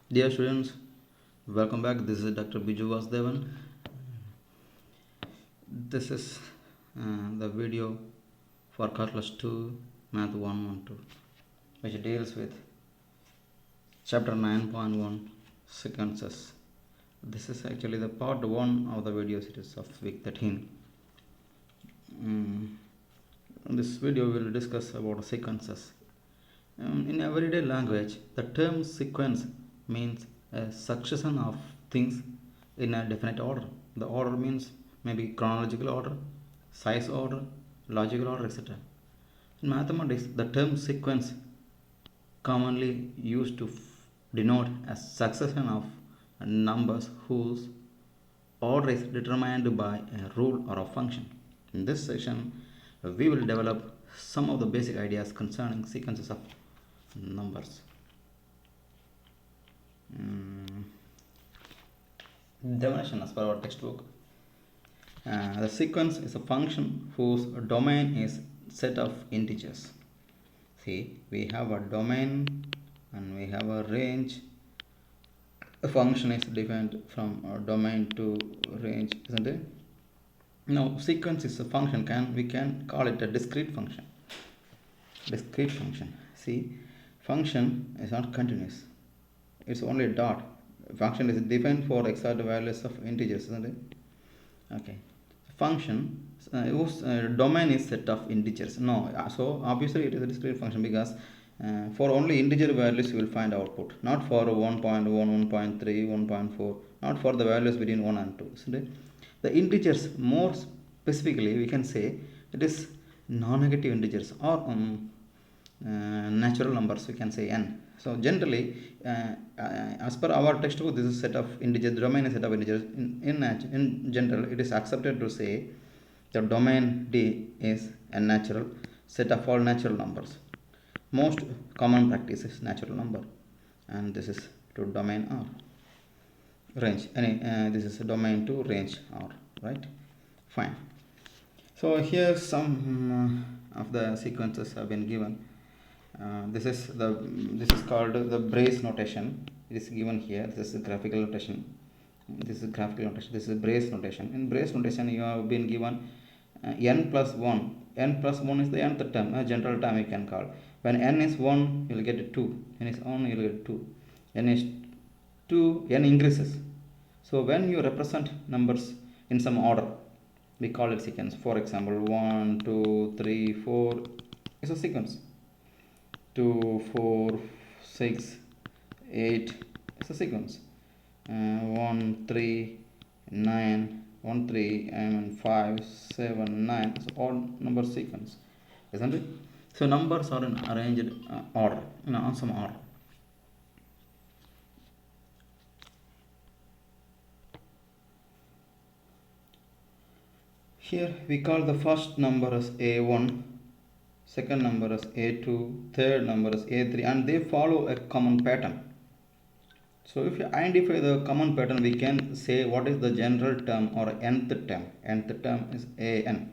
Dear students, welcome back. This is Dr. Biju Vasdevan. This is the video for Calculus 2, Math112, which deals with chapter 9.1 sequences. This is actually the part 1 of the video series of week 13. In this video, we will discuss about sequences. In everyday language, the term sequence means a succession of things in a definite order. The order means maybe chronological order, size order, logical order, etc. In mathematics, the term sequence commonly used to denote a succession of numbers whose order is determined by a rule or a function. In this section, we will develop some of the basic ideas concerning sequences of numbers. Definition as per our textbook. The sequence is a function whose domain is set of integers. See, we have a domain and we have a range. A function is defined from a domain to range, isn't it? Now, sequence is a function. We can call it a discrete function. Discrete function. See, function is not continuous. It's only a dot. Function is defined for exact values of integers, isn't it? Okay. Function whose domain is set of integers. No, so obviously it is a discrete function because for only integer values you will find output, not for 1.1, 1.3, 1.4, not for the values between 1 and 2, isn't it? The integers, more specifically, we can say it is non-negative integers or natural numbers, we can say n. So generally, as per our textbook, this is set of integers. The domain is set of integers. In general, it is accepted to say the domain D is a natural set of all natural numbers. Most common practice is natural number, and this is to domain R. Range. This is a domain to range R. Right? Fine. So here some of the sequences have been given. This is called the brace notation. It is given here. This is graphical notation. This is brace notation. In brace notation, you have been given n plus 1. N plus 1 is the nth term, a general term you can call. When n is 1, you will get 2. N is 1, you will get 2. N is 2, n increases. So when you represent numbers in some order, we call it sequence. For example, 1, 2, 3, 4 is a sequence. 2, 4, 6, 8 is a sequence. 1, 3, 9, 1, 3, and 5, 7, 9 is all number sequence, isn't it? So numbers are in arranged order, on some order. Here we call the first number as A1, second number as A2, third number as A3, and they follow a common pattern. So if you identify the common pattern, we can say what is the general term or nth term. Nth term is an.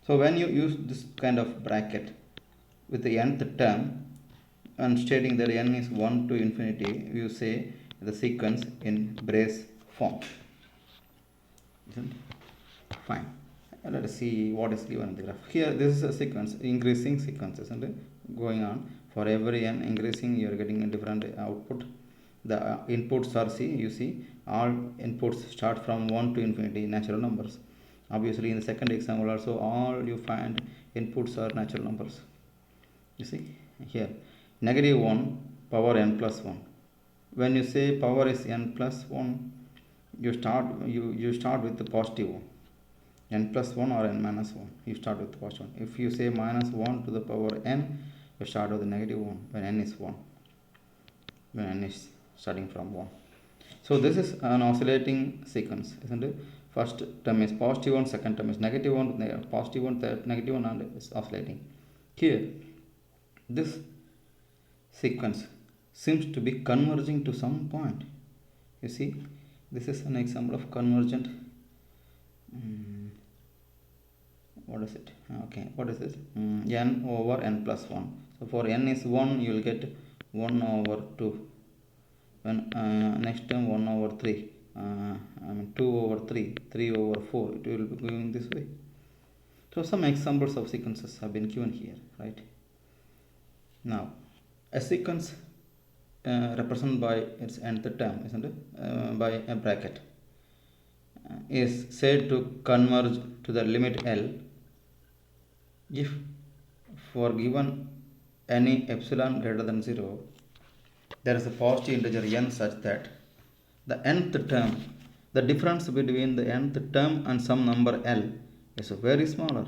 So when you use this kind of bracket with the nth term and stating that n is 1 to infinity, you say the sequence in brace form. Isn't it? Fine. Let us see what is given in the graph. Here this is a sequence, increasing sequences, and going on. For every n increasing, you are getting a different output. The inputs are, you see all inputs start from 1 to infinity, natural numbers. Obviously in the second example also, all you find inputs are natural numbers. You see here, negative 1 power n plus 1. When you say power is n plus 1, you start with the positive 1. N plus 1 or n minus 1, you start with the positive 1. If you say minus 1 to the power n, you start with the negative 1 when n is 1, when n is starting from 1. So this is an oscillating sequence, isn't it? First term is positive 1, second term is negative 1, positive 1, third negative 1, and it's oscillating. Here, this sequence seems to be converging to some point. You see, this is an example of convergent. What is it? Okay, what is this? N over n plus 1. So for n is 1, you will get 1 over 2. when next term 1 over 3, I mean 2 over 3, 3 over 4, it will be going this way. So some examples of sequences have been given here, right? Now, a sequence represented by its nth term, isn't it? By a bracket, is said to converge to the limit L if for given any epsilon greater than 0, there is a positive integer n such that the nth term, the difference between the nth term and some number L is very smaller.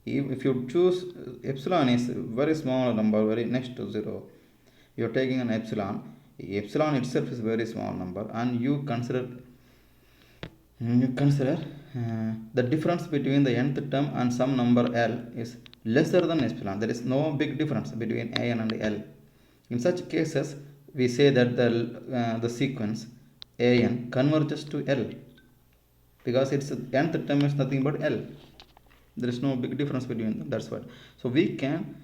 If you choose epsilon is very small number, very next to 0, you are taking an epsilon. Epsilon itself is very small number, and you consider the difference between the nth term and some number L is lesser than epsilon. There is no big difference between an and L. In such cases, we say that the sequence an converges to L because its nth term is nothing but L. There is no big difference between them. That's what. So we can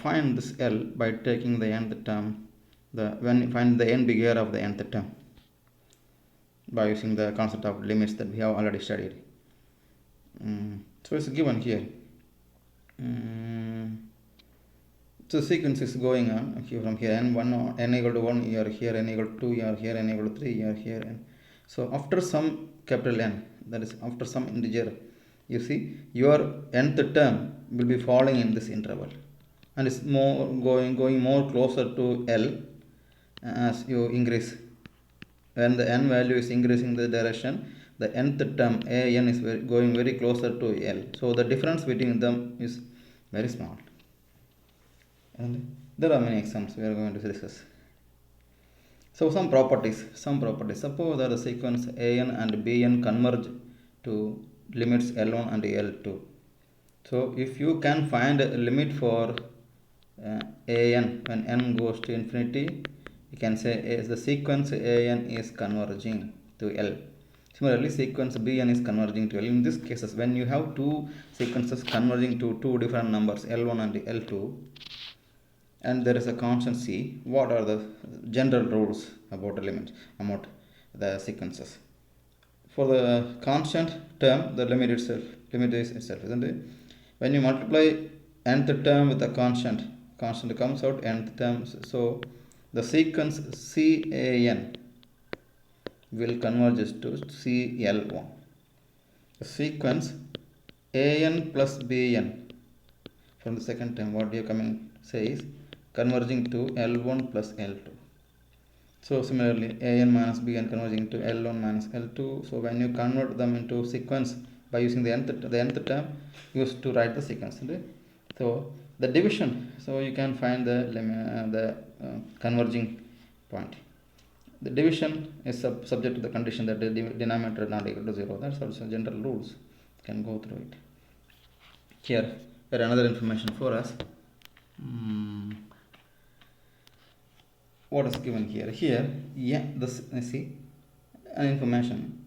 find this L by taking the nth term, find the n bigger of the nth term by using the concept of limits that we have already studied. So it's given here. So sequence is going on from here n1 n equal to 1, here n equal to 2, here n equal to 3, here n. So after some capital N, that is after some integer, you see your nth term will be falling in this interval, and it's more going more closer to L as you increase. When the n value is increasing the direction, the nth term an is going very closer to L. So the difference between them is very small. And there are many examples we are going to discuss. So some properties. Suppose that the sequence an and bn converge to limits L1 and L2. So if you can find a limit for an when n goes to infinity, you can say the sequence an is converging to L. Similarly, sequence bn is converging to L. In these cases, when you have two sequences converging to two different numbers L1 and L2, and there is a constant c, what are the general rules about elements, about the sequences? For the constant term, the limit is itself, isn't it? When you multiply nth term with a constant comes out nth term. So the sequence CAN will converge to CL1. The sequence AN plus BN from the second term, what you are coming say is converging to L1 plus L2. So similarly, an minus bn converging to L1 minus L2. So when you convert them into sequence by using the nth term, used to write the sequence. Right? So the division, so you can find the converging point. The division is subject to the condition that the denominator is not equal to 0. That's also general rules. You can go through it. Here another information for us. What is given here? See an information.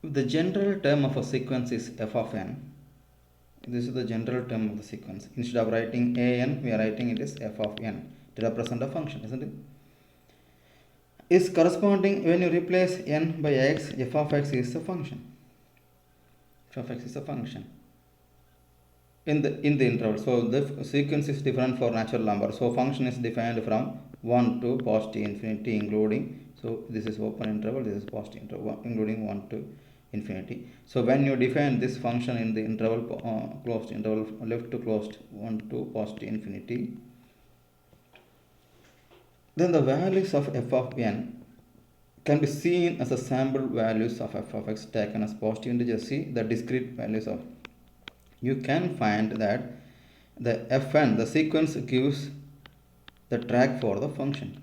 If the general term of a sequence is f of n, this is the general term of the sequence. Instead of writing an, we are writing it as f of n to represent a function, isn't it? Is corresponding when you replace n by x, f of x is a function. F of x is a function in the interval. So the sequence is different for natural number. So function is defined from 1 to positive infinity, including, so this is open interval, this is positive interval, including 1 to infinity. So when you define this function in the interval, closed interval, left to closed, 1 to positive infinity, then the values of f of n can be seen as the sample values of f of x taken as positive integers. See the discrete values of. You can find that the fn, the sequence, gives the track for the function.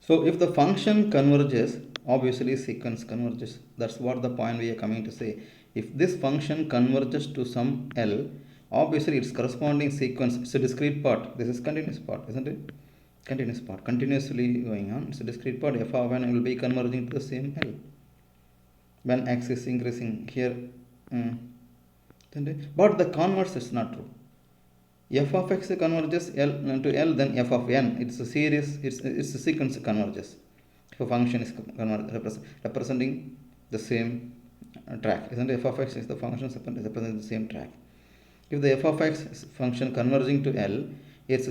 So if the function converges, obviously sequence converges. That's what the point we are coming to say. If this function converges to some L, obviously its corresponding sequence, it's a discrete part. This is continuous part, isn't it? Continuous part, continuously going on. It's a discrete part. F of n will be converging to the same L when x is increasing here. But the converse is not true. f of x converges L to L, then f of n, it's a series, it's a sequence converges. If a function is representing the same track, isn't it? F of x is the function representing the same track. If the f of x is function converging to L, its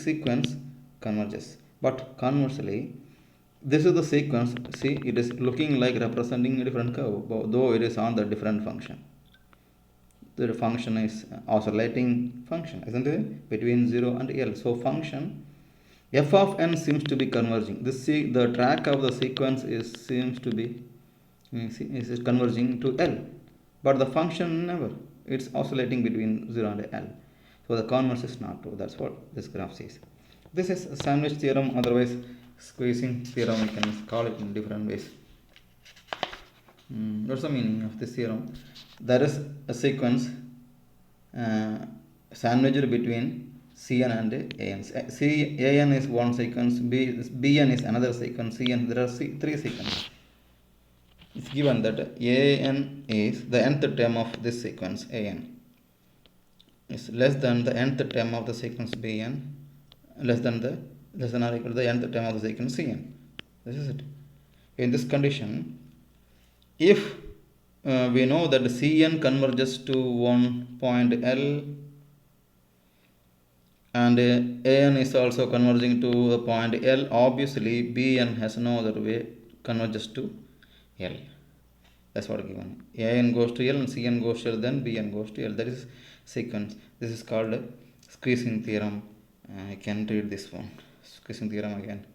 sequence converges. But conversely, this is the sequence, see, it is looking like representing a different curve, though it is on the different function. The function is oscillating function, isn't it? Between 0 and L. So function f of n seems to be converging. The track of the sequence seems to be is converging to L, but the function never. It's oscillating between 0 and L. So the converse is not true. That's what this graph says. This is a sandwich theorem, otherwise squeezing theorem. We can call it in different ways. What's the meaning of this theorem? There is a sequence sandwiched between Cn and An. An is one sequence, Bn is another sequence, Cn, there are three sequences. It's given that An is the nth term of this sequence, An is less than the nth term of the sequence Bn, less than or equal to the nth term of the sequence Cn. This is it. In this condition, if we know that Cn converges to one point L and An is also converging to a point L, obviously Bn has no other way converges to L. That's what given. An goes to L and Cn goes to L, then Bn goes to L. That is sequence. This is called squeezing theorem. I can read this one. Squeezing theorem again.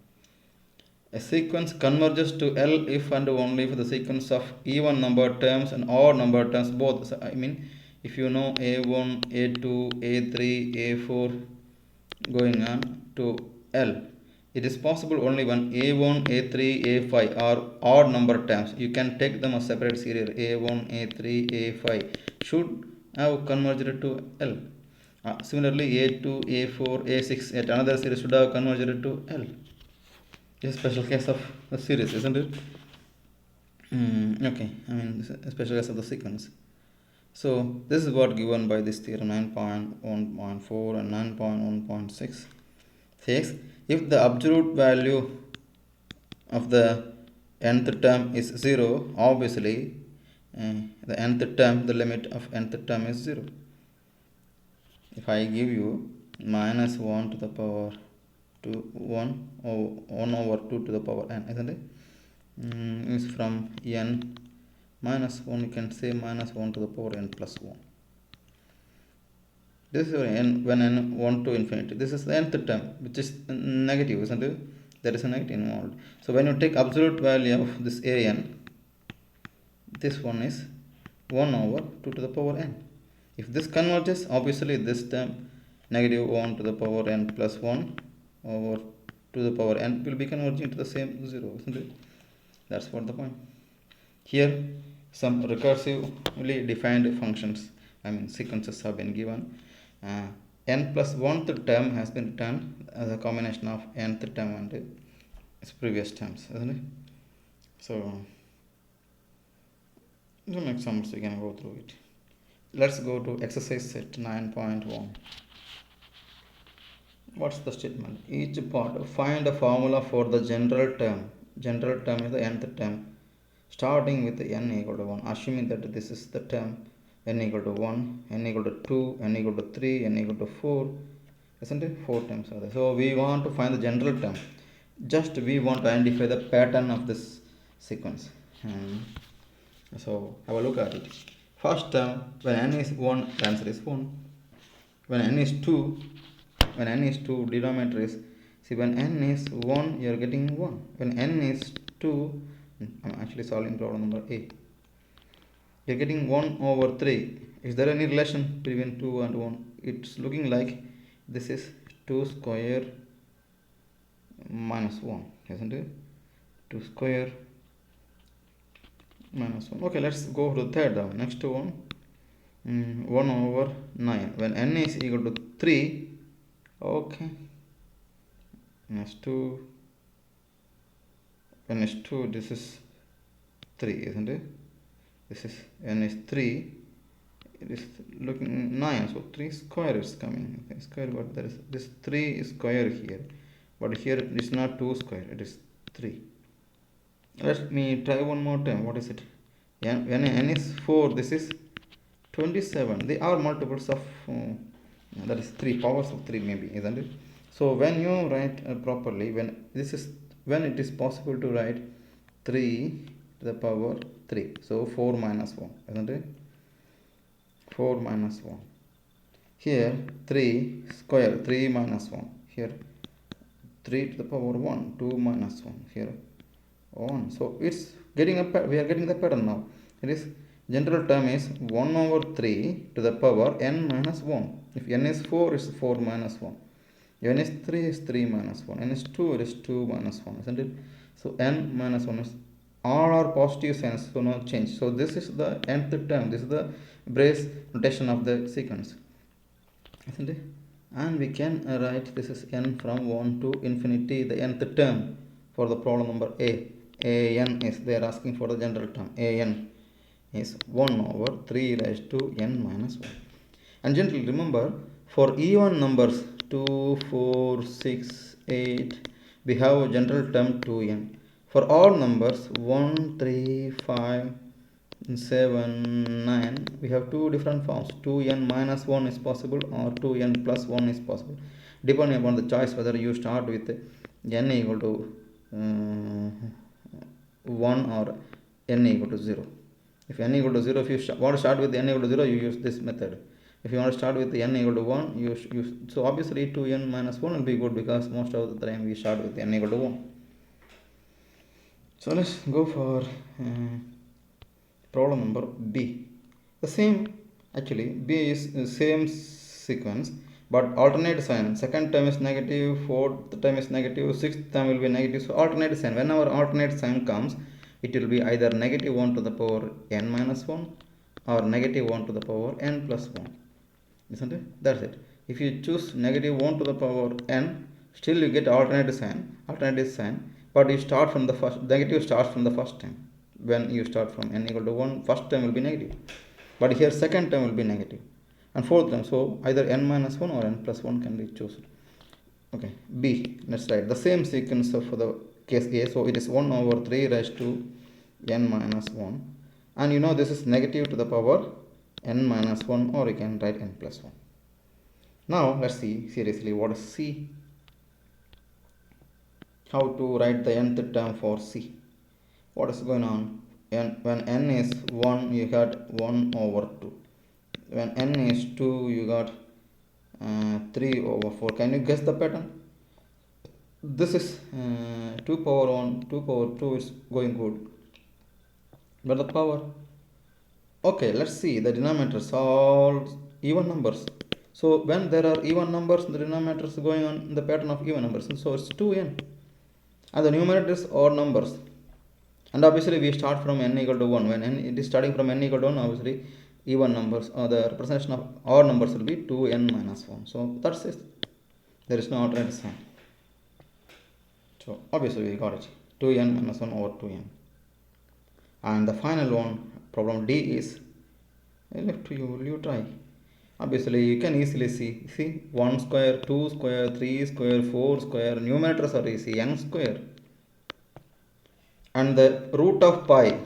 A sequence converges to L if and only if the sequence of even number terms and odd number terms both. So, I mean, if you know A1, A2, A3, A4 going on to L, it is possible only when A1, A3, A5 are odd number terms. You can take them as separate series. A1, A3, A5 should have converged to L. Similarly, A2, A4, A6 at another series should have converged to L. It's a special case of the series, isn't it? Okay, I mean, this is a special case of the sequence. So, this is what given by this theorem 9.1.4 and 9.1.6 says, if the absolute value of the nth term is 0, obviously the nth term, the limit of nth term is 0. If I give you minus 1 to the power 1 over 2 to the power n, isn't it? Is from n minus 1, you can say minus 1 to the power n plus 1. This is n when n 1 to infinity. This is the nth term, which is negative, isn't it? There is a negative involved. So when you take absolute value of this an, this one is 1 over 2 to the power n. If this converges, obviously this term negative 1 to the power n plus 1 over to the power n will be converging to the same 0, isn't it? That's what the point. Here some recursively defined functions, I mean sequences have been given. N plus 1th term has been written as a combination of nth term and its previous terms, isn't it? So some examples we can go through it. Let's go to exercise set 9.1. What's the statement? Each part, find a formula for the general term. General term is the nth term, starting with n equal to 1, assuming that this is the term n equal to 1, n equal to 2, n equal to 3, n equal to 4, isn't it? 4 terms are there. So we want to find the general term. Just we want to identify the pattern of this sequence. So have a look at it. First term, when n is 1, the answer is 1. When n is 2, denominator is, see, when n is 1, you are getting 1. When n is 2, I'm actually solving problem number A. You are getting 1 over 3. Is there any relation between 2 and 1? It's looking like this is 2 square minus 1, isn't it? 2 square minus 1. Okay, let's go to the third one. Next one, 1 over 9. When n is equal to 3, okay, minus 2, n is 2, this is 3, isn't it? This is n is 3, it is looking 9, so 3 square is coming. Okay, square, but there is this 3 square here, but here it is not 2 square, it is 3. Let me try one more time. What is it? When n is 4, this is 27. They are multiples of that is 3 powers of 3 maybe, isn't it? So when you write properly, when it is possible to write 3 to the power 3, so 4 minus 1, isn't it? 4 minus 1. Here 3 square, 3 minus 1. Here 3 to the power 1, 2 minus 1. Here 1. So it's getting we are getting the pattern now. It is general term is 1 over 3 to the power n minus 1. If n is 4, it's 4 minus 1. If n is 3, is 3 minus 1. N is 2, it is 2 minus 1, isn't it? So n minus 1 is all are positive signs, so no change. So this is the nth term. This is the brace notation of the sequence, isn't it? And we can write this is n from 1 to infinity, the nth term for the problem number A. An is, they are asking for the general term. An is 1 over 3 raised to n minus 1. And gently remember, for even numbers 2, 4, 6, 8, we have a general term 2n. For all numbers 1, 3, 5, 7, 9, we have two different forms. 2n minus 1 is possible or 2n plus 1 is possible, depending upon the choice whether you start with n equal to 1 or n equal to 0. If n equal to 0, if you want to start with n equal to 0, you use this method. If you want to start with n equal to 1, you use, so obviously 2n minus 1 will be good because most of the time we start with n equal to 1. So let's go for problem number B. The same, actually B is the same sequence but alternate sign. Second term is negative, fourth term is negative, sixth term will be negative. So alternate sign. Whenever alternate sign comes, it will be either negative 1 to the power n minus 1 or negative 1 to the power n plus 1. Isn't it? That's it. If you choose negative 1 to the power n, still you get alternative sign, but you start from the first, negative starts from the first term. When you start from n equal to 1, first term will be negative. But here second term will be negative. And fourth term, so either n minus 1 or n plus 1 can be chosen. Okay, B, let's write the same sequence for the case A. So it is 1 over 3 raised to n minus 1. And you know this is negative to the power n minus 1, or you can write n plus 1. Now let's see seriously what is C. How to write the nth term for C. What is going on? When n is 1, you got 1 over 2. When n is 2, you got 3 over 4. Can you guess the pattern? This is 2 power 1, 2 power 2 is going good. But the power, okay, let's see the denominators all even numbers. So when there are even numbers, the denominators going on the pattern of even numbers. So it's 2n. And the numerators are numbers. And obviously we start from n equal to 1. When n it is starting from n equal to 1, obviously even numbers or the representation of our numbers will be 2n minus 1. So that's it. There is no alternate sign. So obviously we got it. 2n minus 1 over 2n. And the final one, problem D, is left to you. Will you try? Obviously you can easily see 1 square, 2 square, 3 square, 4 square. Numerators are easy, n square. And the root of pi,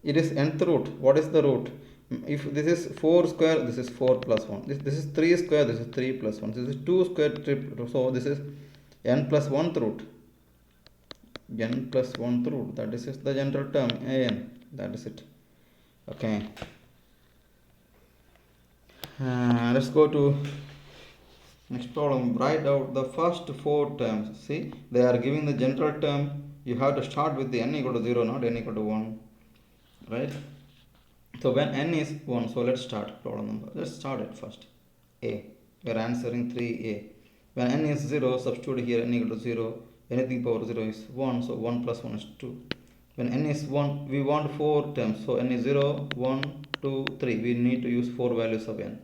it is nth root. What is the root? If this is 4 square, this is 4 plus 1. This is 3 square, this is 3 plus 1. This is 2 square, 3, so this is n plus 1th root. N plus 1th root. That is the general term, an. That is it. Okay. Let's go to next problem. Write out the first 4 terms. See, they are giving the general term. You have to start with the n equal to 0, not n equal to 1. Right? So when n is 1, so let's start problem number. Let's start it first. A. We are answering 3a. When n is 0, substitute here n equal to 0. Anything power 0 is 1, so 1 plus 1 is 2. When n is 1, we want 4 terms. So n is 0, 1, 2, 3. We need to use 4 values of n.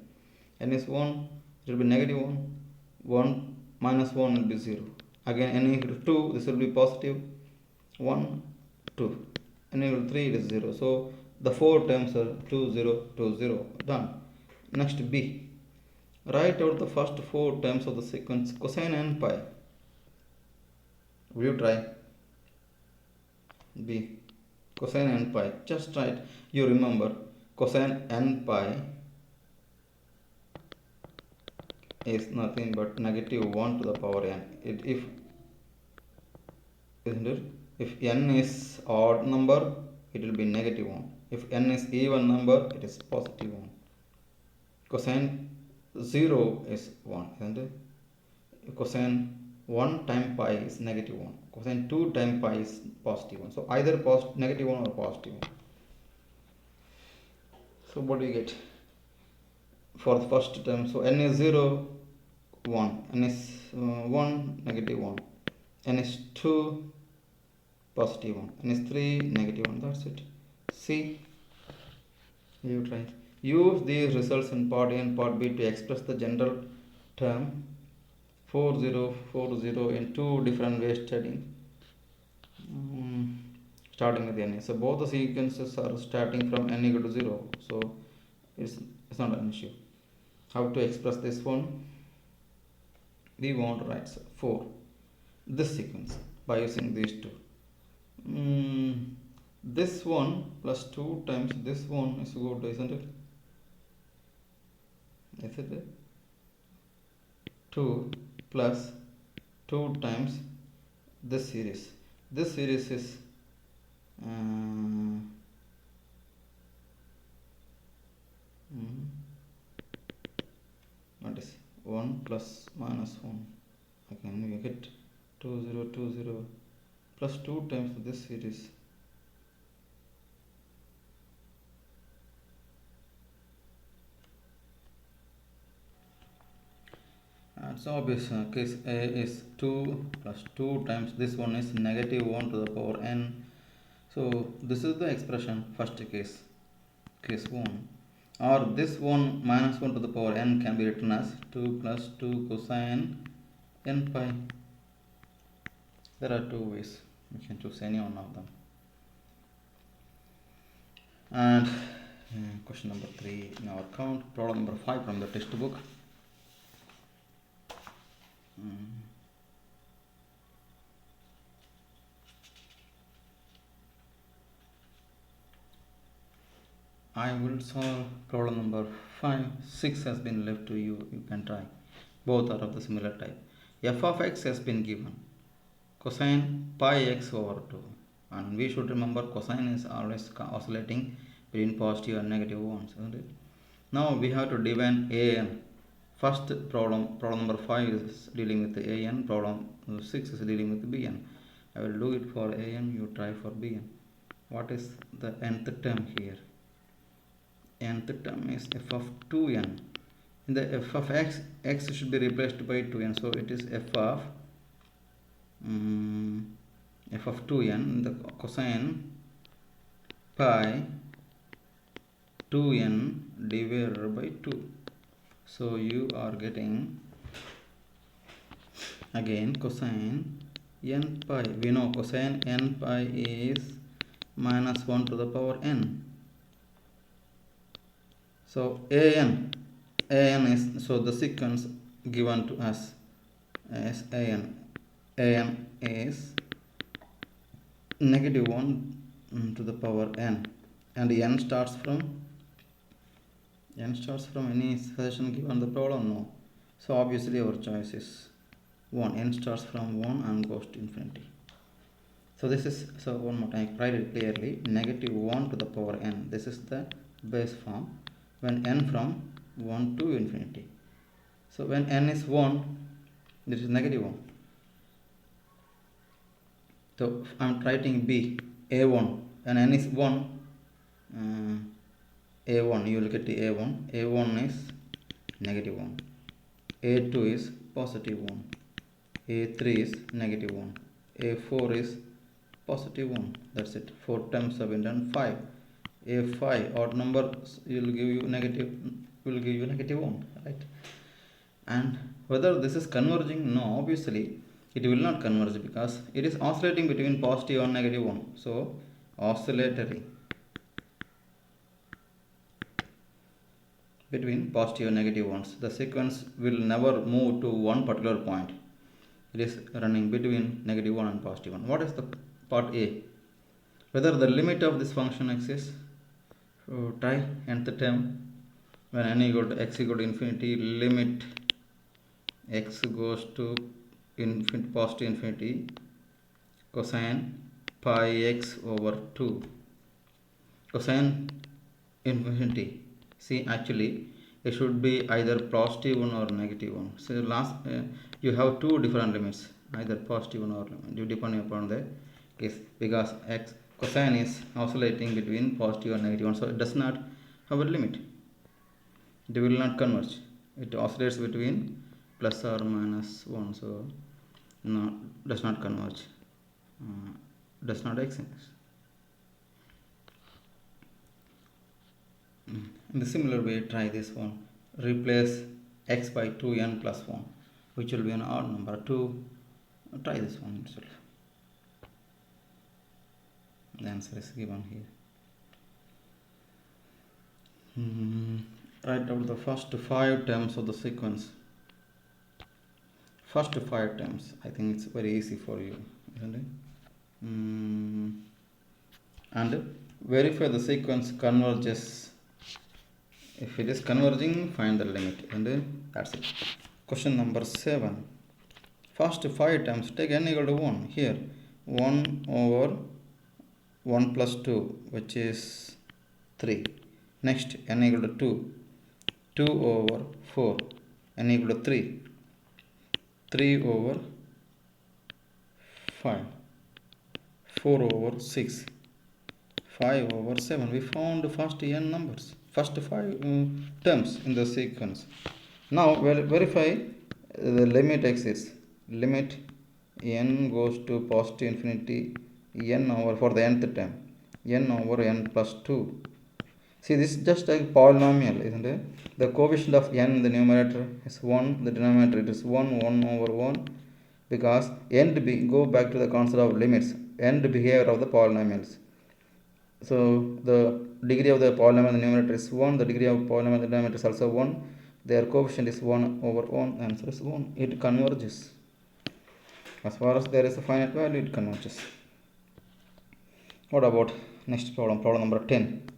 N is 1, it will be negative 1. 1 minus 1 will be 0. Again n equal to 2, this will be positive 1, 2. N equal to 3, it is 0. So The 4 terms are 2 0 2 0. Done. Next B. Write out the first 4 terms of the sequence cosine n pi. Will you try? B. Cosine n pi. Just write. You remember cosine n pi is nothing but negative 1 to the power n. Isn't it? If n is odd number, it will be negative 1. If n is even number, it is positive 1. Cosine 0 is 1, isn't it? Cosine 1 times pi is negative 1. Cosine 2 times pi is positive 1. So either negative 1 or positive 1. So what do you get for the first term? So n is 0, 1. N is 1, negative 1. N is 2, positive 1. N is 3, negative 1. That's it. See, you try. Use these results in part A and part B to express the general term 4040 in two different ways starting with n. So both the sequences are starting from n equal to 0. So it's not an issue. How to express this one? We want to write 4 this sequence by using these two. This one plus 2 times this one is good, isn't it? Is it? 2 plus 2 times this series. This series is what is 1 plus minus 1. Again we get 2020 plus 2 times this series. It's obvious. Case A is 2 plus 2 times this one is negative 1 to the power n. So this is the expression first case 1. Or this one minus 1 to the power n can be written as 2 plus 2 cosine n pi. There are two ways. You can choose any one of them. And question number 3 in our count. Problem number 5 from the textbook. I will solve problem number 5. 6 has been left to you. You can try. Both are of the similar type. F of x has been given. Cosine pi x over 2. And we should remember cosine is always oscillating between positive and negative ones, isn't it? Now we have to divide an. First problem number 5 is dealing with the an, problem 6 is dealing with the bn. I will do it for an, you try for bn. What is the nth term here? Nth term is f of 2n. In the f of x should be replaced by 2n, so it is f of 2n, the cosine pi 2n divided by 2. So you are getting again cosine n pi. We know cosine n pi is minus 1 to the power n. So an is, so the sequence given to us as an is negative 1 to the power n, and n starts from any suggestion given the problem? No. So obviously our choice is 1. N starts from 1 and goes to infinity. So this is, so one more time, write it clearly. Negative 1 to the power n. This is the base form when n from 1 to infinity. So when n is 1, this is negative 1. So I am writing B, A1. When n is 1, A1, you will get the A1. A1 is negative 1. A2 is positive 1. A3 is negative 1. A4 is positive 1. That's it. 4 terms have been done. 5. A5, odd number will give you negative 1, right? And whether this is converging? No, obviously it will not converge because it is oscillating between positive and negative 1. So oscillatory. between positive and negative ones. The sequence will never move to one particular point. It is running between negative 1 and positive 1. What is the part A? Whether the limit of this function exists. So try nth term. When n equal to x equal to infinity, limit x goes to infinity, positive infinity, cosine pi x over 2. Cosine infinity. See, actually it should be either positive 1 or negative 1. So you have two different limits, either positive 1 or limit, depending upon the case, because x cosine is oscillating between positive and negative 1, so it does not have a limit. It will not converge. It oscillates between plus or minus 1, so no, does not converge, does not exist. In the similar way, try this one. Replace x by 2n plus 1, which will be an odd number. 2. Try this one itself. The answer is given here. Write out the first 5 terms of the sequence. First 5 terms. I think it's very easy for you, isn't it? And verify the sequence converges. If it is converging, find the limit, and that's it. Question number 7. First 5 terms, take n equal to 1. Here 1 over 1 plus 2, which is 3. Next n equal to 2. 2 over 4, n equal to 3. 3 over 5. 4 over 6. 5 over 7. We found first n numbers, first 5 terms in the sequence. Now verify the limit exists. Limit n goes to positive infinity, n over, for the nth term, n over n plus 2. See, this is just a polynomial, isn't it? The coefficient of n in the numerator is 1, the denominator it is 1 over 1, because go back to the concept of limits, end behavior of the polynomials. So the degree of the polynomial in the numerator is 1, the degree of polynomial in the denominator is also 1, their coefficient is 1 over 1, answer is 1. It converges. As far as there is a finite value, it converges. What about next problem, problem number 10?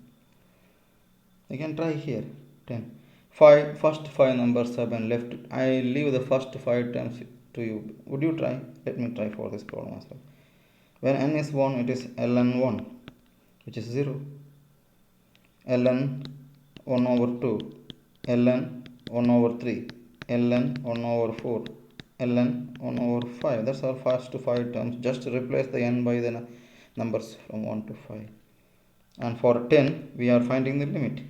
You can try here. 10. First 5 numbers have been left. I leave the first 5 terms to you. Would you try? Let me try for this problem as well. When n is 1, it is ln1, which is 0. ln 1 over 2, ln 1 over 3, ln 1 over 4, ln 1 over 5. That's our first 5 terms. Just replace the n by the numbers from 1 to 5. And for 10, we are finding the limit.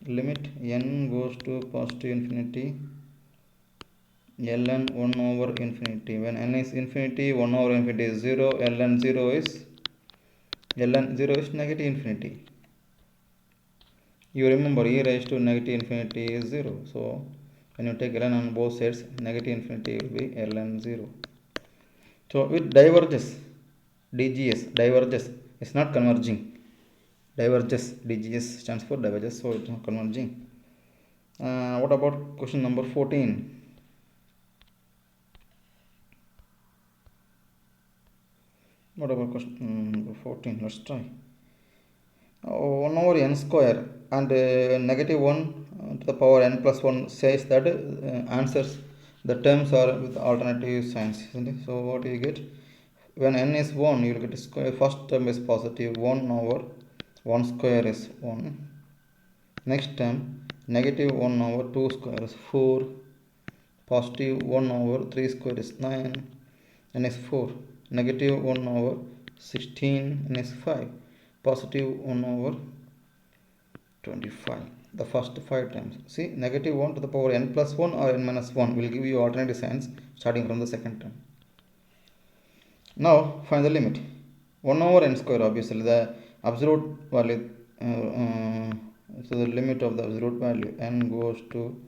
Limit n goes to positive infinity, ln 1 over infinity. When n is infinity, 1 over infinity is 0, ln 0 is negative infinity. You remember e raised to negative infinity is 0. So when you take ln on both sides, negative infinity will be ln 0. So it diverges, DGS, diverges. It's not converging. Diverges, DGS stands for diverges, so it's not converging. What about question number 14? What about question number 14? Let's try. 1 over n square and negative 1 to the power n plus 1 says that answers, the terms are with alternative signs, isn't it? So what do you get? When n is 1, you will get square. First term is positive, 1 over 1 square is 1. Next term, negative 1 over 2 square is 4. Positive 1 over 3 square is 9. N is 4. Negative 1 over 16. N is 5. Positive 1 over 25. The first 5 times. See, negative 1 to the power n plus 1 or n minus 1 will give you alternative signs starting from the second term. Now find the limit. 1 over n square, obviously the absolute value, so the limit of the absolute value, n goes to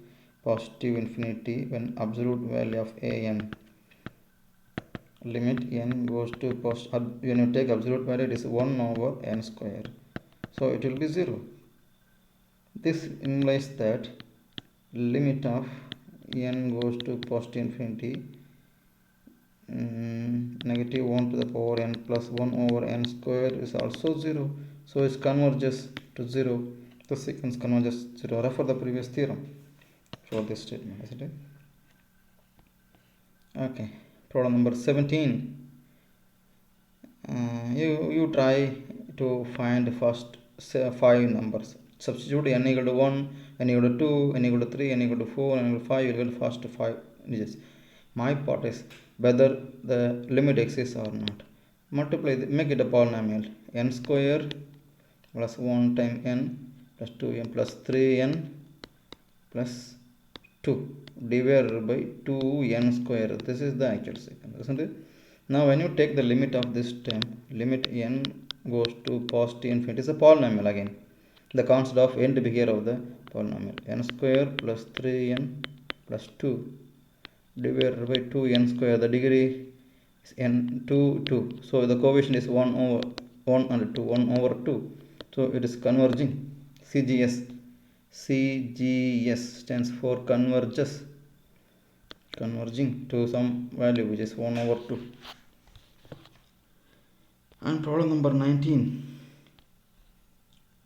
positive infinity when absolute value of an, limit n goes to when you take absolute value, it is 1 over n square, so it will be 0. This implies that limit of n goes to positive infinity negative 1 to the power n plus 1 over n square is also 0. So it converges to 0. The sequence converges to 0. Refer the previous theorem for this statement, isn't it? Okay. Problem number 17. You try to find first 5 numbers. Substitute n equal to 1, n equal to 2, n equal to 3, n equal to 4, n equal to 5. You will get first 5 digits. My part is whether the limit exists or not. Multiply, make it a polynomial. N square plus 1 times n plus 2n plus 3n plus 2 divided by 2n square. This is the actual sequence, isn't it? Now when you take the limit of this term, limit n goes to positive infinity, is a polynomial again. The constant of n behavior of the polynomial. N square plus 3n plus 2 divided by 2n square. The degree is n 2. So the coefficient is 1 over 1 and 2, 1 over 2. So it is converging. CGS stands for converging to some value which is 1 over 2. And problem number 19.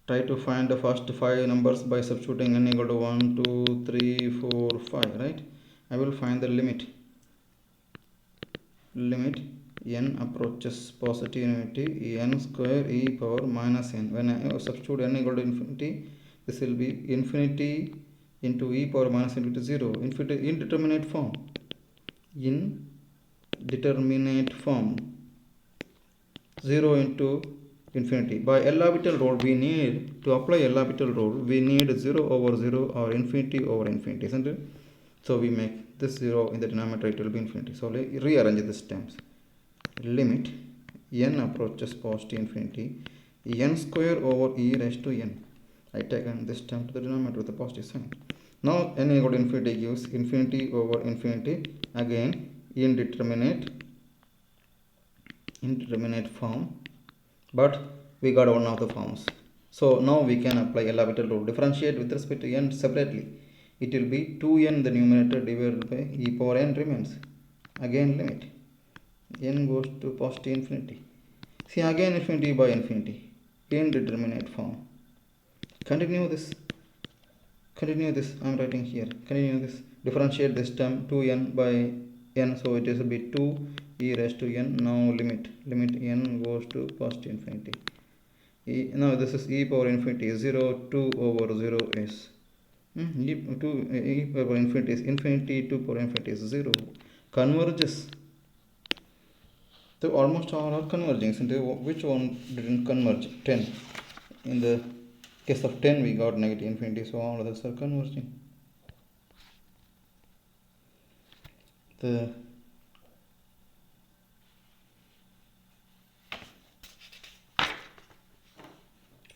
Try to find the first 5 numbers by substituting n equal to 1, 2, 3, 4, 5, right? I will find the limit n approaches positive infinity n square e power minus n. When I substitute n equal to infinity, this will be infinity into e power minus n into 0. Indeterminate form 0 into infinity. By L'Hopital rule, we need to apply L'Hopital rule. We need 0 over 0 or infinity over infinity, isn't it? So we make this 0 in the denominator, it will be infinity. So rearrange these terms. Limit n approaches positive infinity n square over e raised to n. I taken this term to the denominator with a positive sign. Now n equal to infinity gives infinity over infinity, again indeterminate form, but we got one of the forms. So now we can apply L'Hopital rule. Differentiate with respect to n separately. It will be 2n the numerator divided by e power n remains. Again limit n goes to positive infinity. See, again infinity by infinity. Indeterminate form. Continue this. I am writing here. Continue this. Differentiate this term 2n by n. So it will be 2 e raised to n. Now limit n goes to positive infinity. Now this is e power infinity 0. 2 over 0 is e power infinity is infinity. 2 power infinity is 0. Converges. So almost all are converging. So which one didn't converge? 10. In the case of 10 we got negative infinity, so all others are converging.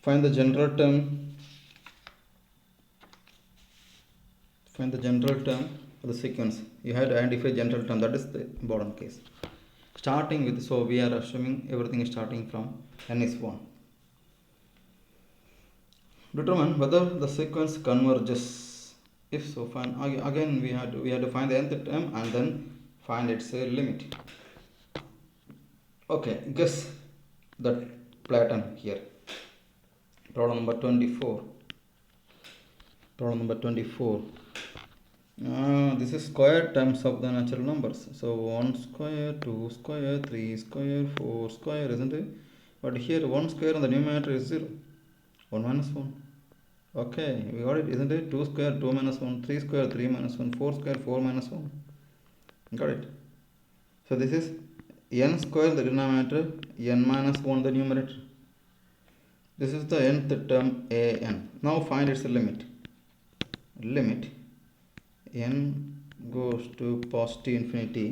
Find the general term for the sequence. You have to identify general term. That is the important case. Starting with, so we are assuming everything is starting from n is 1. Determine whether the sequence converges. If so, find again we have to find the nth term and then find its limit. Okay, guess that pattern here. Problem number 24. This is square terms of the natural numbers. So 1 square, 2 square, 3 square, 4 square, isn't it? But here 1 square on the numerator is 0. 1 minus 1. Okay, we got it, isn't it? 2 square, 2 minus 1, 3 square, 3 minus 1, 4 square, 4 minus 1. Got it? So this is n square the denominator, n minus 1 the numerator. This is the nth term an. Now find its limit. N goes to positive infinity.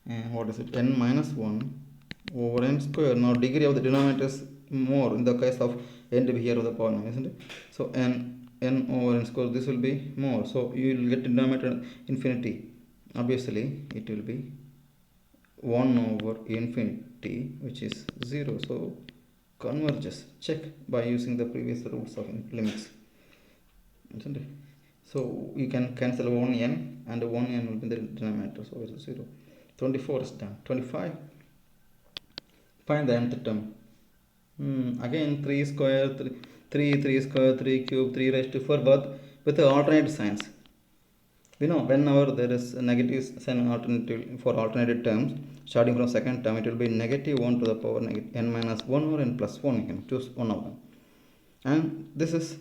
And what is it? N minus 1 over n square. Now degree of the denominator is more in the case of n to be here of the polynomial, isn't it? So n over n square, this will be more. So you will get denominator infinity. Obviously it will be 1 over infinity, which is 0. So converges. Check by using the previous rules of limits, isn't it? So you can cancel 1n and 1n will be the denominator, so it's 0. 24 is done. 25, find the nth term. Again 3 square, 3 square, 3 cube, 3 raised to 4, but with the alternate signs. We know whenever there is a negative sign alternative for alternated terms, starting from second term, it will be negative 1 to the power n minus 1 or n plus 1. You can choose one of them. And this is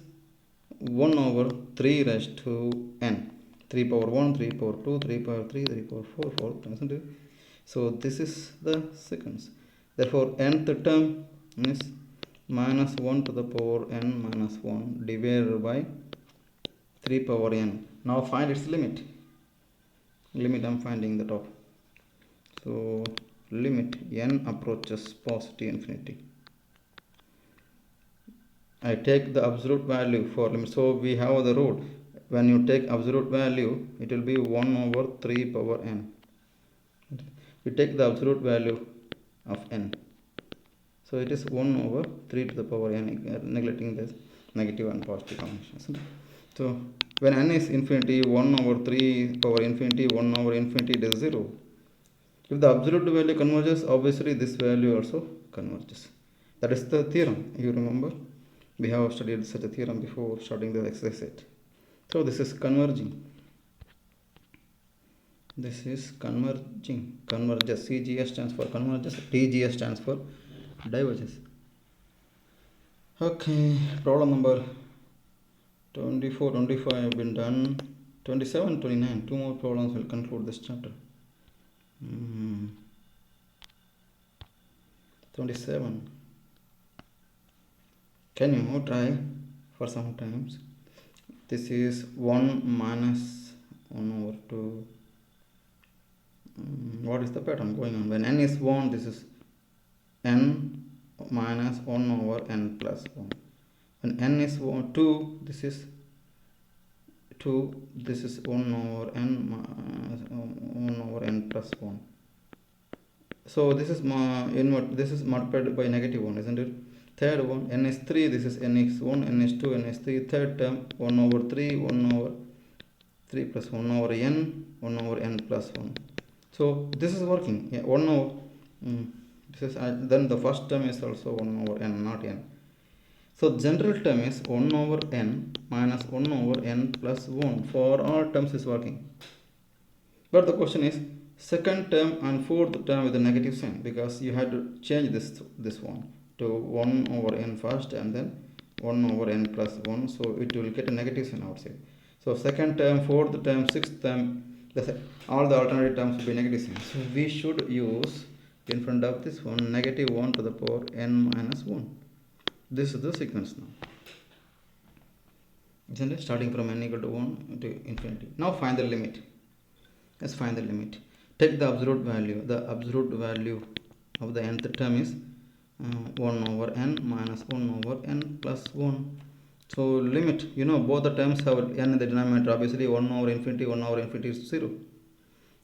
1 over 3 raised to n. 3 power 1, 3 power 2, 3 power 3, 3 power 4, 4, isn't it? So this is the sequence. Therefore, nth term is minus 1 to the power n minus 1 divided by 3 power n. Now find its limit. Limit I'm finding the top. So limit n approaches positive infinity. I take the absolute value for limit. So we have the rule. When you take absolute value, it will be 1 over 3 power n. We take the absolute value of n. So it is 1 over 3 to the power n, neglecting this negative and positive combinations. So when n is infinity, 1 over 3 power infinity, 1 over infinity, it is 0. If the absolute value converges, obviously this value also converges. That is the theorem. You remember, we have studied such a theorem before starting the exercise set. So this is converging. This is converging. Converges. CGS stands for converges. DGS stands for diverges. Okay, problem number 24, 25 have been done. 27, 29. 2 more problems will conclude this chapter. 27. Can you try for some times? This is 1 minus 1 over 2. What is the pattern going on? When n is 1, this is n minus 1 over n plus 1. When n is 2, this is 2, this is 1 over n minus 1 over n plus 1. So this is this is multiplied by negative 1, isn't it? Third one, n is 3, this is n is 1, n is 2, n is 3. Third term, 1 over 3, 1 over 3 plus 1 over n, 1 over n plus 1. So this is working. Yeah, 1 over this is then the first term is also 1 over n, not n. So general term is 1 over n minus 1 over n plus 1. For all terms is working. But the question is second term and fourth term with a negative sign, because you had to change this one to 1 over n first and then 1 over n plus 1. So it will get a negative sign outside. So second term, fourth term, sixth term, all the alternative terms will be negative sign. So we should use in front of this one negative 1 to the power n minus 1. This is the sequence now. Isn't it? Starting from n equal to 1 to infinity. Now find the limit. Let's find the limit. Take the absolute value. The absolute value of the nth term is 1 over n minus 1 over n plus 1. So limit, both the terms have n in the denominator. Obviously 1 over infinity, 1 over infinity is 0.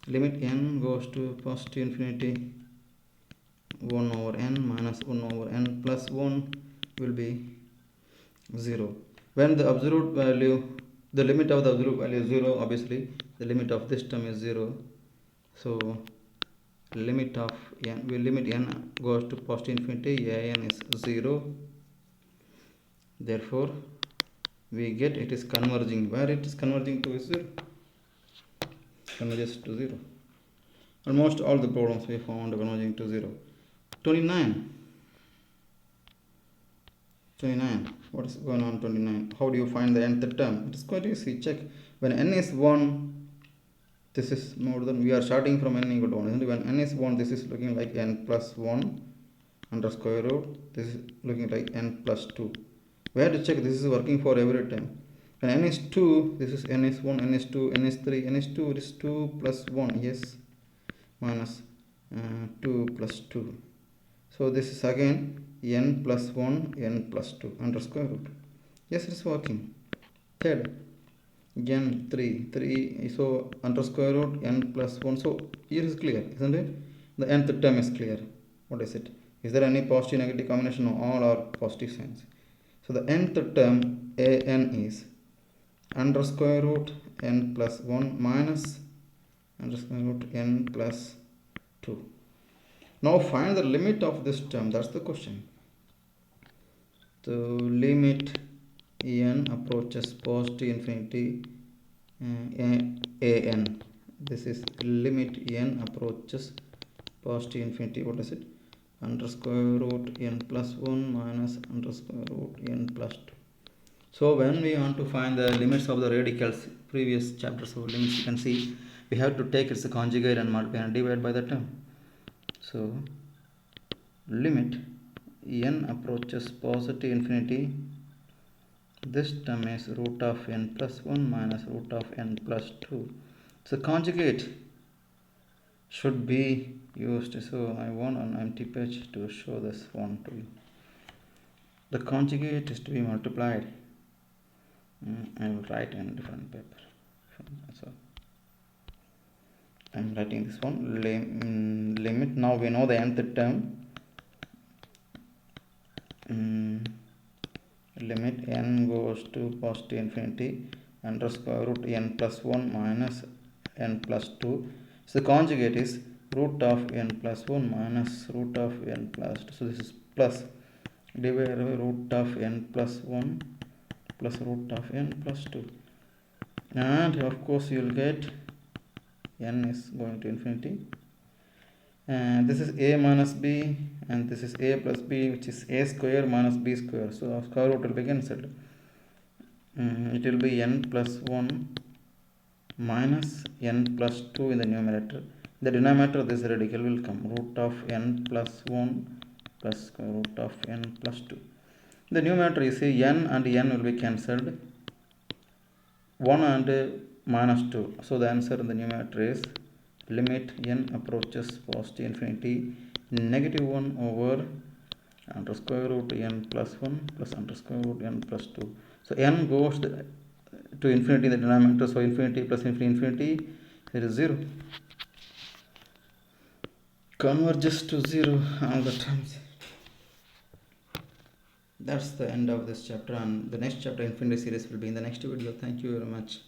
Limit n goes to positive infinity. 1 over n minus 1 over n plus 1 will be 0. When the absolute value, the limit of the absolute value is 0, obviously the limit of this term is 0. So limit of n, limit n goes to positive infinity, an is 0. Therefore we get it is converging. Where it is converging to is 0. Converges to 0. Almost all the problems we found converging to 0. 29. What is going on 29? How do you find the nth term? It is quite easy. Check. When n is 1, this is more than, we are starting from n equal to 1. When n is 1, this is looking like n plus 1 under square root. This is looking like n plus 2. We have to check this is working for every time. When n is 2, this is n is 1, n is 2, n is 3, n is 2, it is 2 plus 1, yes, minus 2 plus 2. So this is again n plus 1, n plus 2 under square root. Yes, it is working. Third, n 3, so under square root n plus 1. So here is clear, isn't it? The nth term is clear. What is it? Is there any positive negative combination? No, all are positive signs. So the nth term an is under square root n plus 1 minus under square root n plus 2. Now find the limit of this term. That's the question. So limit n approaches positive infinity an. This is limit n approaches positive infinity. What is it? Under square root n plus 1 minus under square root n plus 2. So when we want to find the limits of the radicals, previous chapters of limits, you can see we have to take its conjugate and multiply and divide by the term. So limit n approaches positive infinity, this term is root of n plus 1 minus root of n plus 2. So conjugate should be used. So I want an empty page to show this one to you. The conjugate is to be multiplied. I will write in different paper. So I am writing this one limit. Now we know the nth term. Limit n goes to positive infinity under square root n plus 1 minus n plus 2. So the conjugate is root of n plus 1 minus root of n plus 2. So this is plus divided by root of n plus 1 plus root of n plus 2. And of course you will get n is going to infinity. And this is a minus b, and this is a plus b, which is a square minus b square. So our square root will be cancelled. It will be n plus 1 minus n plus 2 in the numerator. The denominator, this radical will come root of n plus 1 plus square root of n plus 2. The numerator, you see, n and n will be cancelled. 1 and minus 2. So the answer in the numerator is limit n approaches positive infinity negative 1 over under square root n plus 1 plus under square root n plus 2. So n goes to infinity in the denominator. So infinity plus infinity, it is 0. Converges to 0 all the times. That's the end of this chapter, and the next chapter, infinity series, will be in the next video. Thank you very much.